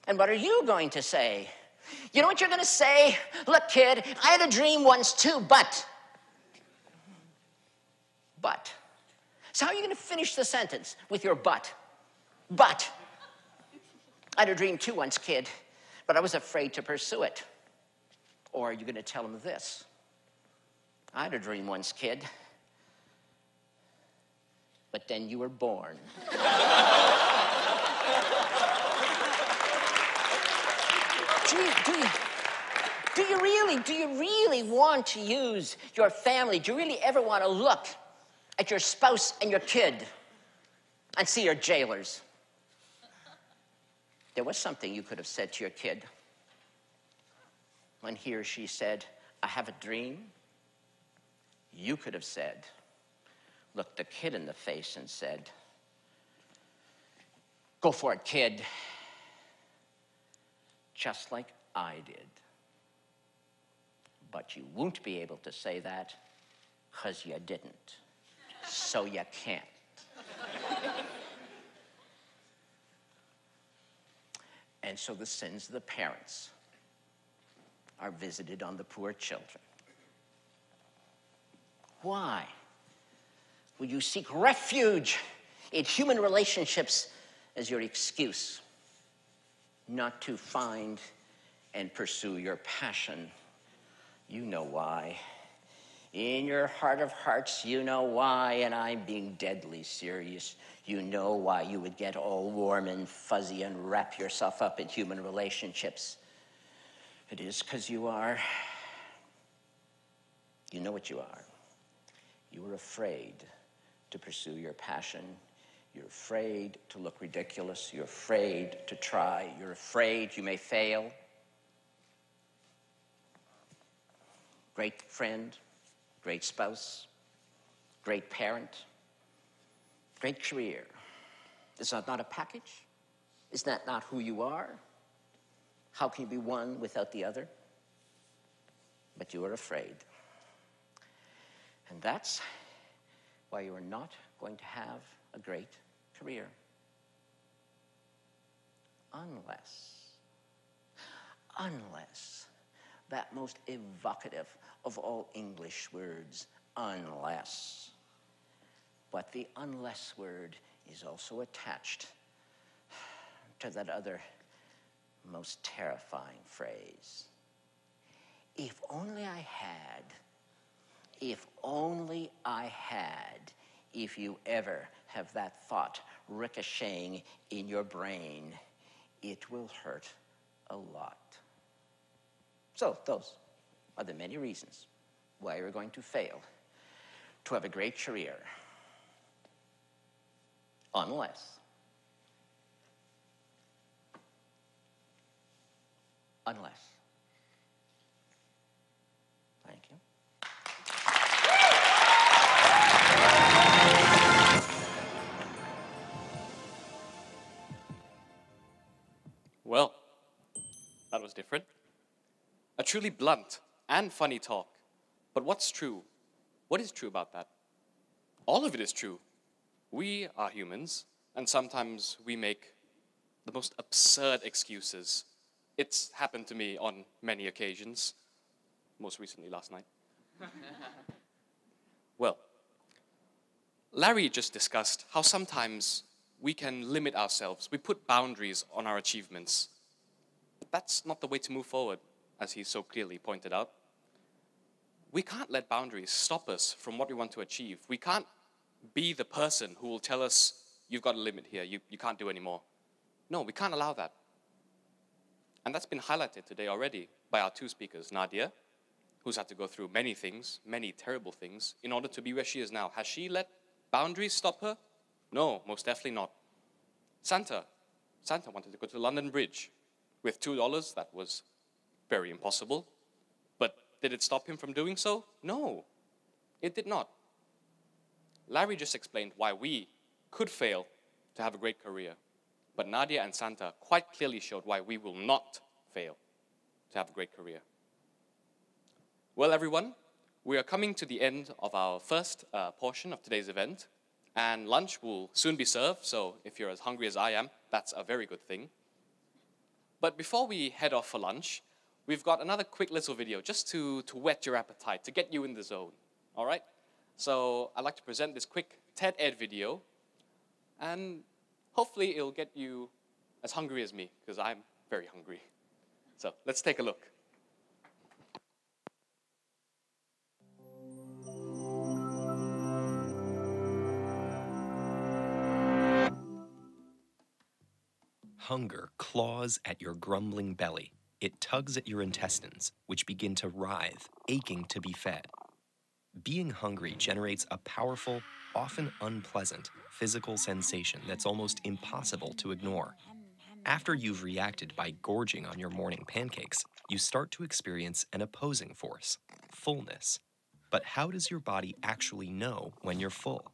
And what are you going to say? You know what you're going to say? Look, kid, I had a dream once too, but. So how are you going to finish the sentence with your but? But. I had a dream too once, kid, but I was afraid to pursue it. Or are you going to tell him this? I had a dream once, kid, but then you were born. Do you really want to use your family? Do you really ever want to look at your spouse and your kid and see your jailers? There was something you could have said to your kid when he or she said, I have a dream. You could have said, looked the kid in the face and said, go for it, kid. Just like I did. But you won't be able to say that because you didn't. So you can't. And so the sins of the parents are visited on the poor children. Why will you seek refuge in human relationships as your excuse not to find and pursue your passion? You know why. In your heart of hearts, you know why, and I'm being deadly serious. You know why you would get all warm and fuzzy and wrap yourself up in human relationships. It is because you are. You know what you are. You are afraid to pursue your passion. You're afraid to look ridiculous. You're afraid to try. You're afraid you may fail. Great friend, great spouse, great parent, great career. Is that not a package? Is that not who you are? How can you be one without the other? But you are afraid. And that's why you are not going to have a great career. Unless that most evocative of all English words, unless. But the unless word is also attached to that other most terrifying phrase. If only I had, if only I had, if you ever have that thought ricocheting in your brain, it will hurt a lot. So those are the many reasons why you're going to fail to have a great career. Unless Thank you. Well, that was different. A truly blunt and funny talk. But what's true? What is true about that? All of it is true. We are humans, and sometimes we make the most absurd excuses. It's happened to me on many occasions, most recently last night. Well, Larry just discussed how sometimes we can limit ourselves. We put boundaries on our achievements. But that's not the way to move forward, as he so clearly pointed out. We can't let boundaries stop us from what we want to achieve. We can't be the person who will tell us, you've got a limit here, you can't do anymore. No, we can't allow that. And that's been highlighted today already by our two speakers, Nadia, who's had to go through many things, many terrible things, in order to be where she is now. Has she let boundaries stop her? No, most definitely not. Santa wanted to go to the London Bridge. With $2, that was very impossible. But did it stop him from doing so? No, it did not. Larry just explained why we could fail to have a great career. But Nadia and Santa quite clearly showed why we will not fail to have a great career. Well, everyone, we are coming to the end of our first portion of today's event. And lunch will soon be served, so if you're as hungry as I am, that's a very good thing. But before we head off for lunch, we've got another quick little video just to whet your appetite, to get you in the zone. All right? So I'd like to present this quick TED video, and hopefully it'll get you as hungry as me, because I'm very hungry. So let's take a look. Hunger claws at your grumbling belly. It tugs at your intestines, which begin to writhe, aching to be fed. Being hungry generates a powerful, often unpleasant, physical sensation that's almost impossible to ignore. After you've reacted by gorging on your morning pancakes, you start to experience an opposing force, fullness. But how does your body actually know when you're full?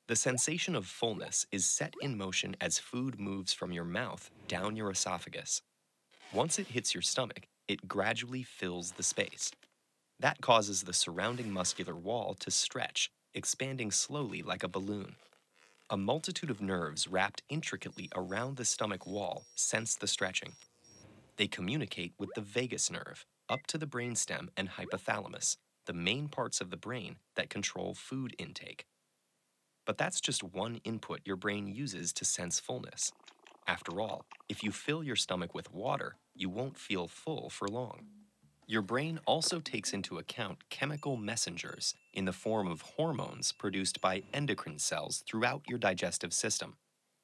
The sensation of fullness is set in motion as food moves from your mouth down your esophagus. Once it hits your stomach, it gradually fills the space. That causes the surrounding muscular wall to stretch, expanding slowly like a balloon. A multitude of nerves wrapped intricately around the stomach wall sense the stretching. They communicate with the vagus nerve, up to the brainstem and hypothalamus, the main parts of the brain that control food intake. But that's just one input your brain uses to sense fullness. After all, if you fill your stomach with water, you won't feel full for long. Your brain also takes into account chemical messengers in the form of hormones produced by endocrine cells throughout your digestive system.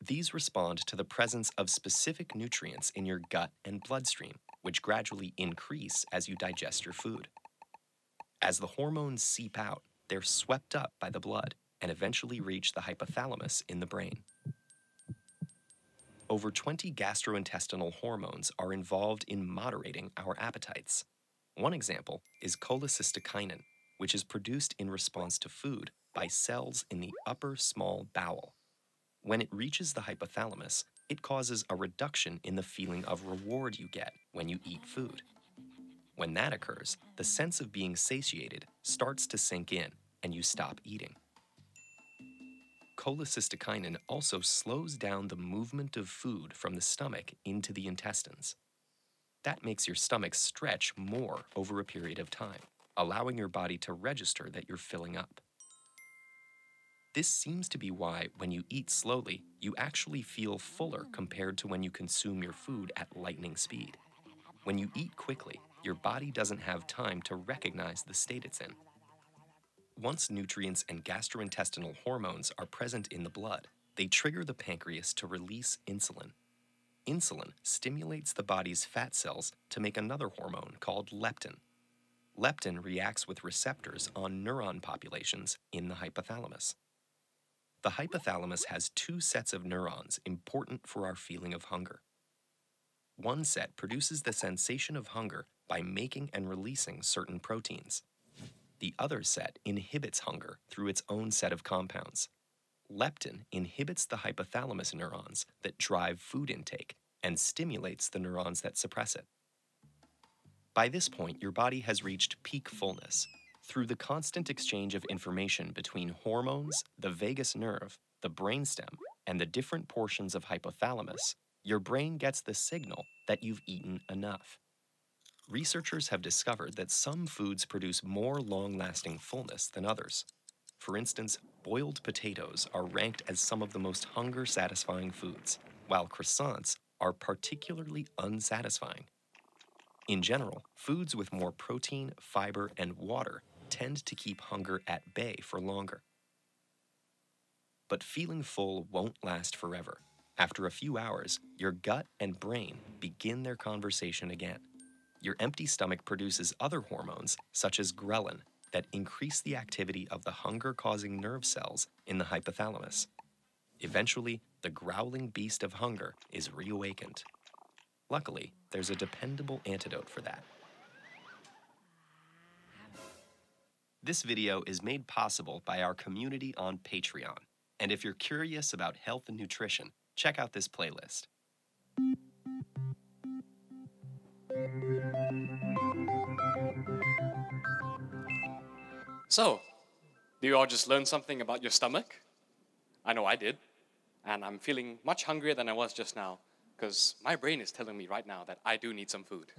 These respond to the presence of specific nutrients in your gut and bloodstream, which gradually increase as you digest your food. As the hormones seep out, they're swept up by the blood and eventually reach the hypothalamus in the brain. Over 20 gastrointestinal hormones are involved in moderating our appetites. One example is cholecystokinin, which is produced in response to food by cells in the upper small bowel. When it reaches the hypothalamus, it causes a reduction in the feeling of reward you get when you eat food. When that occurs, the sense of being satiated starts to sink in, and you stop eating. Cholecystokinin also slows down the movement of food from the stomach into the intestines. That makes your stomach stretch more over a period of time, allowing your body to register that you're filling up. This seems to be why, when you eat slowly, you actually feel fuller compared to when you consume your food at lightning speed. When you eat quickly, your body doesn't have time to recognize the state it's in. Once nutrients and gastrointestinal hormones are present in the blood, they trigger the pancreas to release insulin. Insulin stimulates the body's fat cells to make another hormone called leptin. Leptin reacts with receptors on neuron populations in the hypothalamus. The hypothalamus has two sets of neurons important for our feeling of hunger. One set produces the sensation of hunger by making and releasing certain proteins. The other set inhibits hunger through its own set of compounds. Leptin inhibits the hypothalamus neurons that drive food intake and stimulates the neurons that suppress it. By this point, your body has reached peak fullness. Through the constant exchange of information between hormones, the vagus nerve, the brainstem, and the different portions of hypothalamus, your brain gets the signal that you've eaten enough. Researchers have discovered that some foods produce more long-lasting fullness than others. For instance, boiled potatoes are ranked as some of the most hunger-satisfying foods, while croissants are particularly unsatisfying. In general, foods with more protein, fiber, and water tend to keep hunger at bay for longer. But feeling full won't last forever. After a few hours, your gut and brain begin their conversation again. Your empty stomach produces other hormones, such as ghrelin, that increase the activity of the hunger-causing nerve cells in the hypothalamus. Eventually, the growling beast of hunger is reawakened. Luckily, there's a dependable antidote for that. This video is made possible by our community on Patreon. And if you're curious about health and nutrition, check out this playlist. So, do you all just learn something about your stomach? I know I did, and I'm feeling much hungrier than I was just now. because my brain is telling me right now that I do need some food.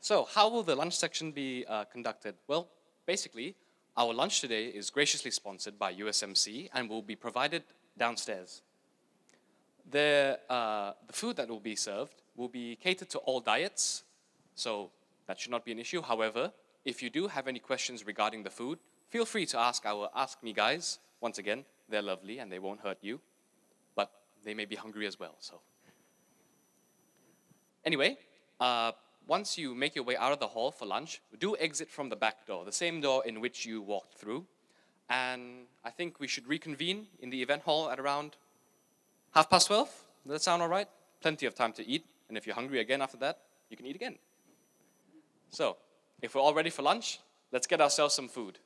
So how will the lunch section be conducted? Well, basically, our lunch today is graciously sponsored by USMC and will be provided downstairs. The food that will be served will be catered to all diets, so that should not be an issue. However, if you do have any questions regarding the food, feel free to ask our Ask Me guys. Once again, they're lovely and they won't hurt you, but they may be hungry as well, so. Anyway, once you make your way out of the hall for lunch, do exit from the back door, the same door in which you walked through. And I think we should reconvene in the event hall at around 12:30. Does that sound all right? Plenty of time to eat. And if you're hungry again after that, you can eat again. So, if we're all ready for lunch, let's get ourselves some food.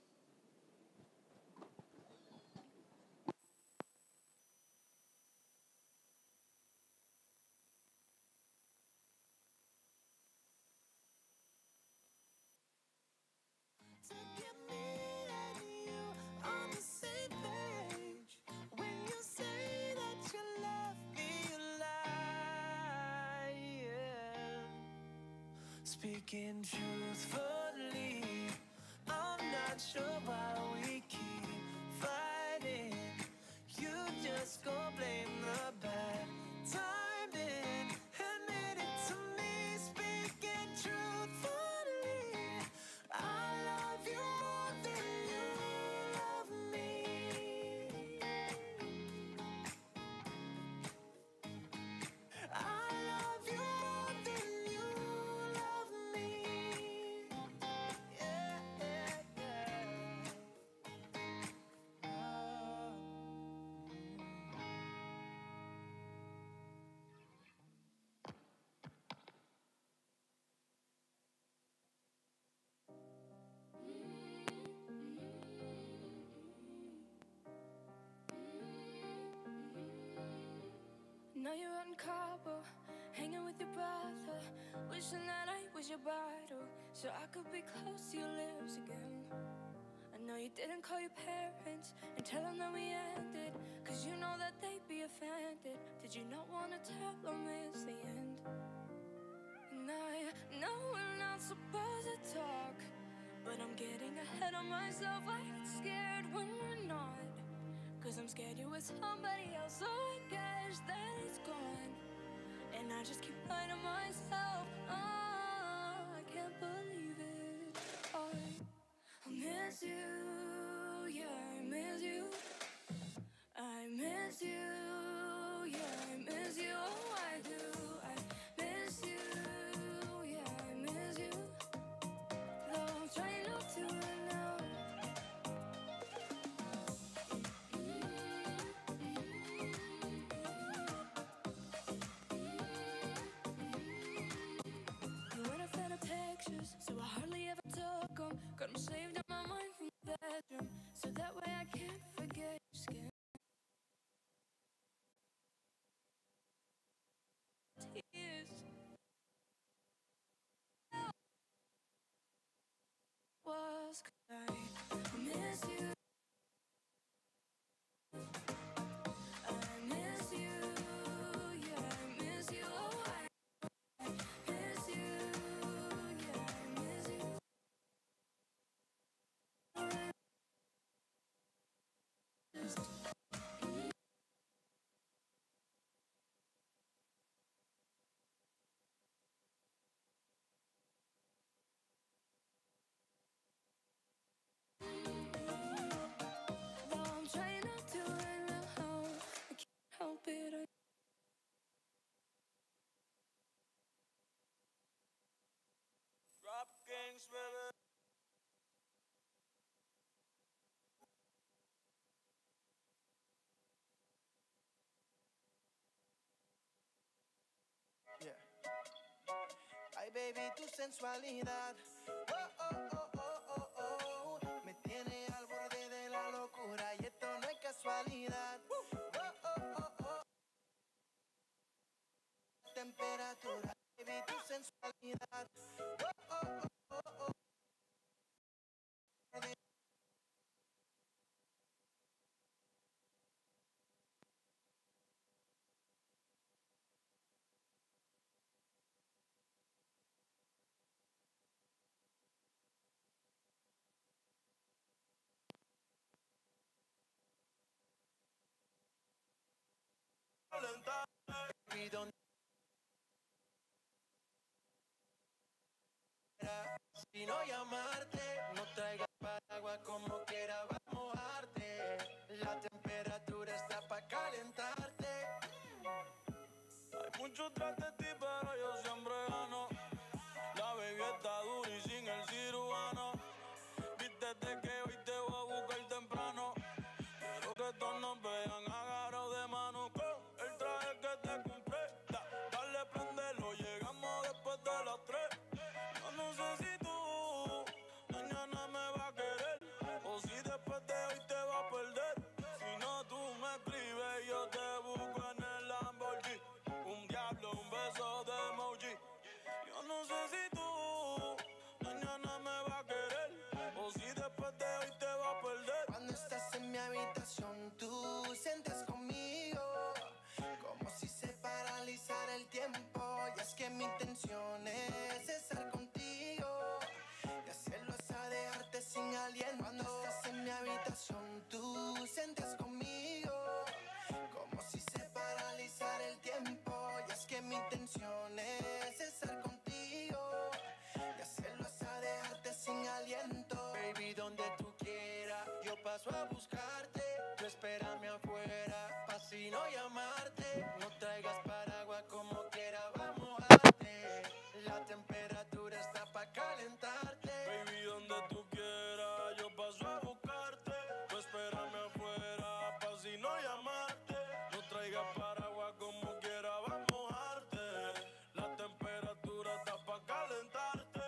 Speaking truthfully, I'm not sure why we keep fighting. You just go blame the bad timing. Admit it to me, speaking truthfully. I love you more than you love me. I love you more than you love me. Yeah, yeah, yeah. Now you're out in Cabo, hanging with your brother, wishing that I was your bridal, so I could be close to your lips again. I know you didn't call your parents and tell them that we ended, cause you know that they'd be offended. Did you not want to tell them it's the end? And I know we're not supposed to talk, but I'm getting ahead of myself. I get scared when we're not, cause I'm scared you're with somebody else, so I guess that it's gone. And I just keep lying to myself. I can't believe it. I miss you, yeah, I miss you. I miss you, yeah, I miss you. Oh, I do. I miss you, yeah, I miss you. Though I'm trying not to right now. You went and found the pictures, so I hardly ever took them. Got them saved in my mind from the bedroom, so that way I can't forget your skin. Tears was 'cause I miss you. I miss you, yeah, I miss you. Oh, I miss you, yeah, I miss you. Though I'm trying not to right now, I can't help it. Drop gangs, baby. Yeah. Ay, baby, tu sensualidad. Oh, oh, oh, oh, oh, oh. Me tiene al borde de la locura y esto no es casualidad. Oh, oh, oh, oh. Temperatura, baby, tu sensualidad. Baby, ¿dónde? Si no llamarte, no traigas paraguas como quiera, va a mojarte. La temperatura está pa' calentarte. Hay mucho tras de ti, pero yo siempre gano. La baby está dura y sin el cirujano. Vístete que hoy te voy a buscar temprano. Quiero que todos nos vean agarrados de mano con el traje que te compré. Dale, prendelo, llegamos después de las 3. Yo no sé si tú mañana me vas a querer o si después de hoy te vas a perder. Si no, tú me escribes y yo te busco en el Lamborghini. Un diablo, un beso de emoji. Yo no sé si tú mañana me vas a querer o si después de hoy te vas a perder. Cuando estás en mi habitación, tú sientes conmigo como si se paralizara el tiempo. Y es que mi intención es estar contigo y hacerlo hasta dejarte sin aliento. Cuando estás en mi habitación, tú sientes conmigo como si se paralizara el tiempo. Y es que mi intención es estar contigo y hacerlo hasta dejarte sin aliento. Baby, donde tú quieras, yo paso a buscarte. Tú espérame afuera, pa' si no llamarte. No traigas paraguas como quiera, vamos a darte. La temperatura está pa' calentarte. Baby, donde tú quieras, yo paso a buscarte. Tú espérame afuera, pa' si no llamarte. No traigas paraguas como quiera, vamos a darte. La temperatura está pa' calentarte.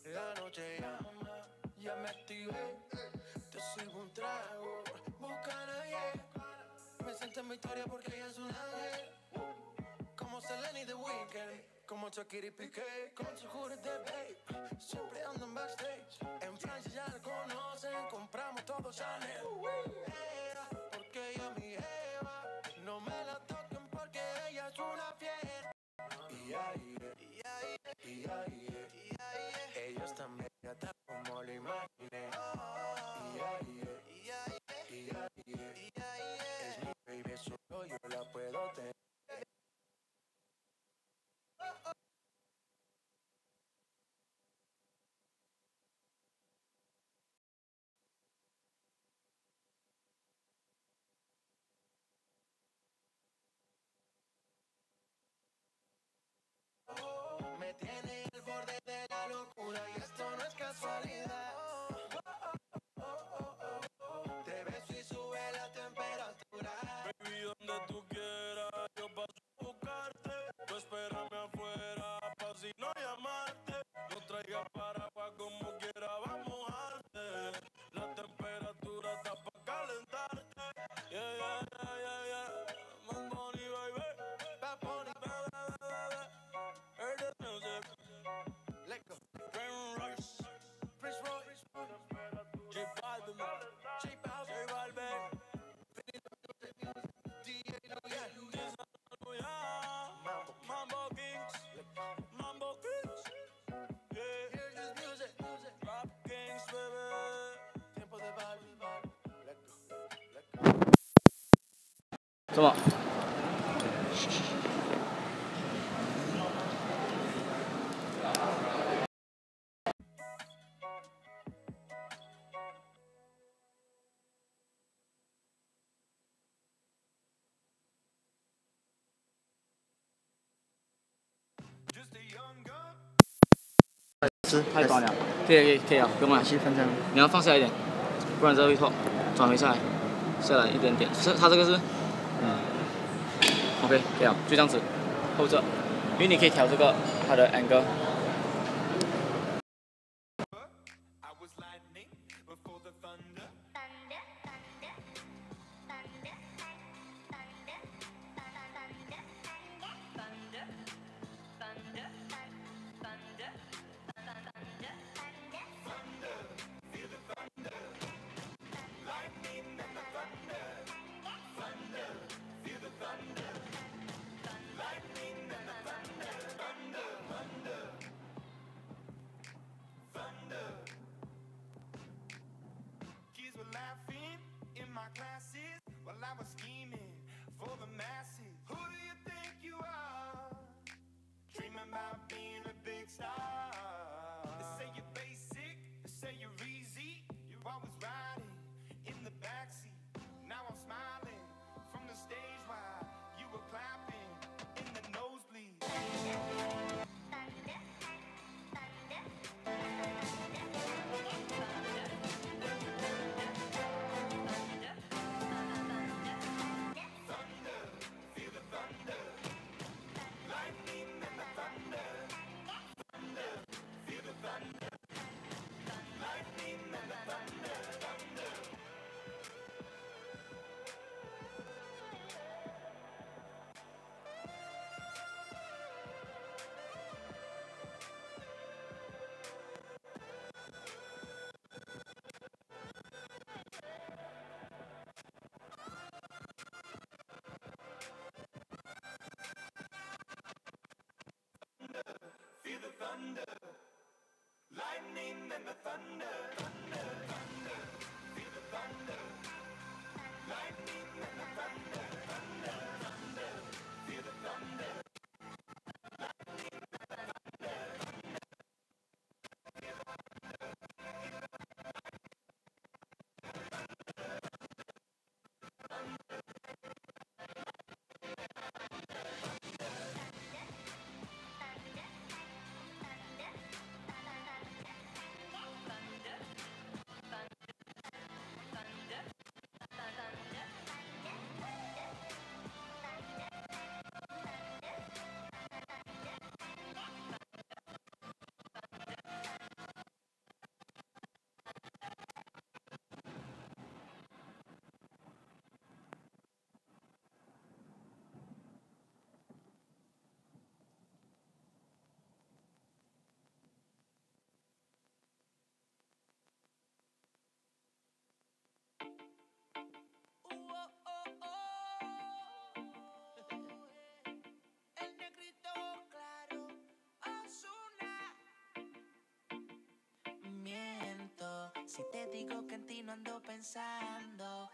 La noche llama, ya me activé. Te sirvo un trago, busca a nadie. Me siento en victoria porque ella es un ángel. Como Selena y The Weeknd, como Shakira y Piqué, con su jury de babe. Siempre ando en backstage. En Francia ya la conocen, compramos todo Chanel. Porque ella es mi jeva, no me la toquen porque ella es una fiera. Ella es tan bella como lo imaginé. Es mi baby, solo yo la puedo tener. Me tiene al borde de la locura y esto no es casualidad. Te beso y sube la temperatura. Baby, donde tú quieras, yo paso a buscarte. Tú espérame afuera, pa' si no llamarte. No traigas paraguas como quiera, vamos a darte. La temperatura está pa' calentarte. Yeah, yeah, yeah, yeah, yeah. Bad Bunny, baby. Bad Bunny, baby. Heard the music. Let go. Rain Royce. Prince Royce. J Balvin. J Balvin. Mambo Kings. Mambo Kings. Yeah. Hear this music. Rap Kings, baby. Tiempo de Balvin. Let go. 什么？太短了，可以啊，不用了，7分钟。你要放下一点，不然这会错，转回下来一点点。它这个是，OK， 可以啊，就这样子，后着，因为你可以调这个它的 angle。El negrito claro, Ozuna. Miento si te digo que en ti no ando pensando.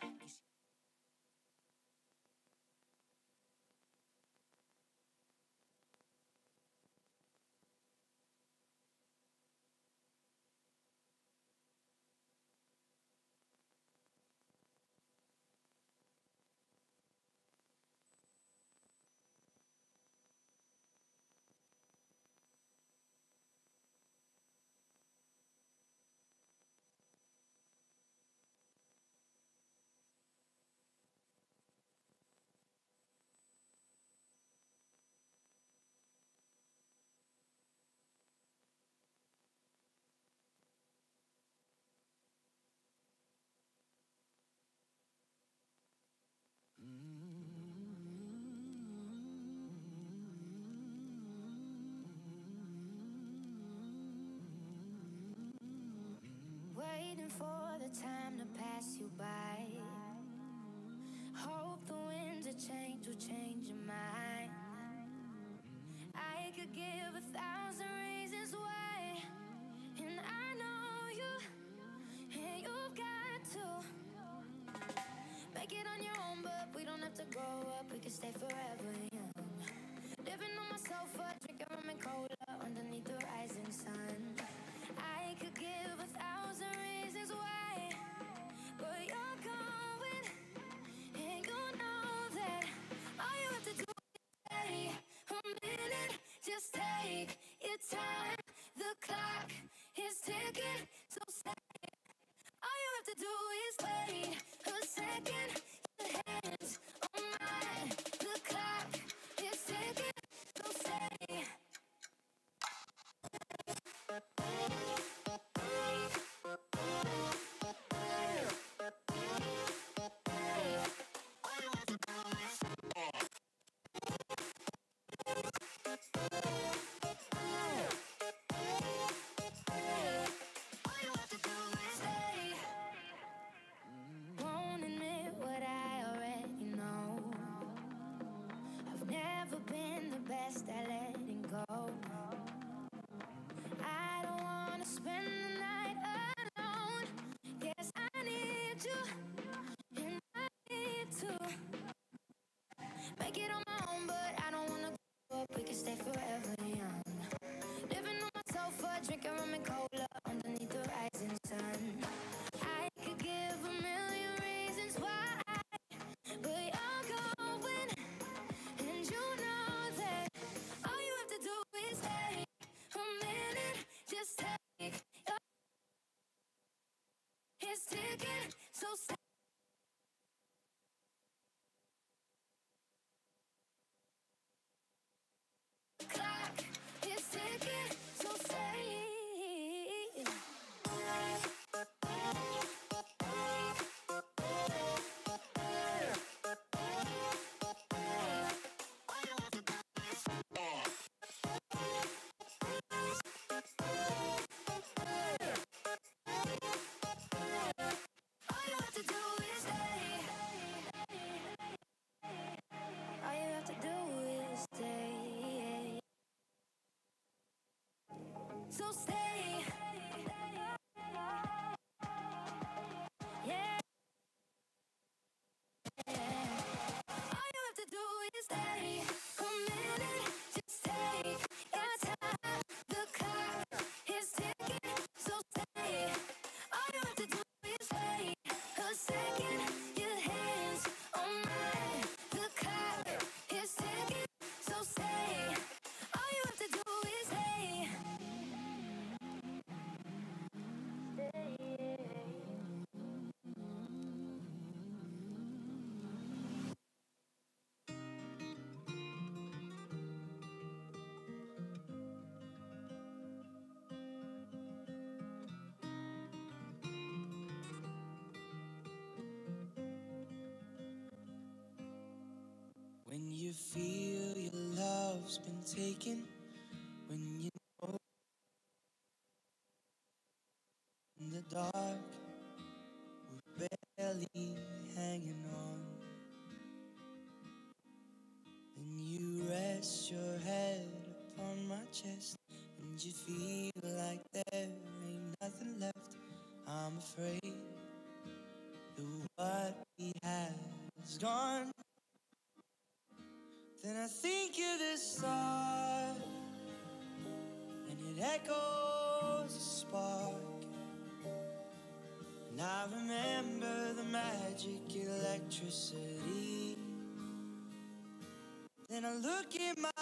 Waiting for the time to pass you by. Hope the winds of change will change your mind. I could give 1,000 reasons why, and I know you, and you've got to make it on your own, but we don't have to grow up, we can stay forever young. Living on my sofa, drinking rum and cola underneath the rising sun. I could give 1,000 reasons why, but you're going, and you know that all you have to do is stay a minute. Just take your time. The clock is ticking, so stay. All you have to do is wait a second. Your hands on mine. The clock is ticking, so stay. Stay. Won't admit what I already know. I've never been the best at letting go. I don't wanna spend the night alone. Guess I need you, and I need to make it on my own, but I don't wanna grow up. We can stay forever young. Living on my sofa, drinking rum and cola underneath the rising sun. I could give 1,000,000 reasons why, but you're going, and you know that all you have to do is take a minute. Just take your, it's ticking, so stay. Clock is ticking, so stay. All you have to do so stay. Yeah. All you have to do is stay a minute, just take your time. The clock is ticking, so stay. All you have to do is wait a second. Your hands on mine. The clock is ticking, so stay. All you have to do is stay. When you feel your love's been taken, when you know in the dark we're barely hanging on, and you rest your head upon my chest, and you feel like there ain't nothing left. I'm afraid that what we had is gone. Then I think of the start, and it echoes a spark. And I remember the magic electricity. Then I look in my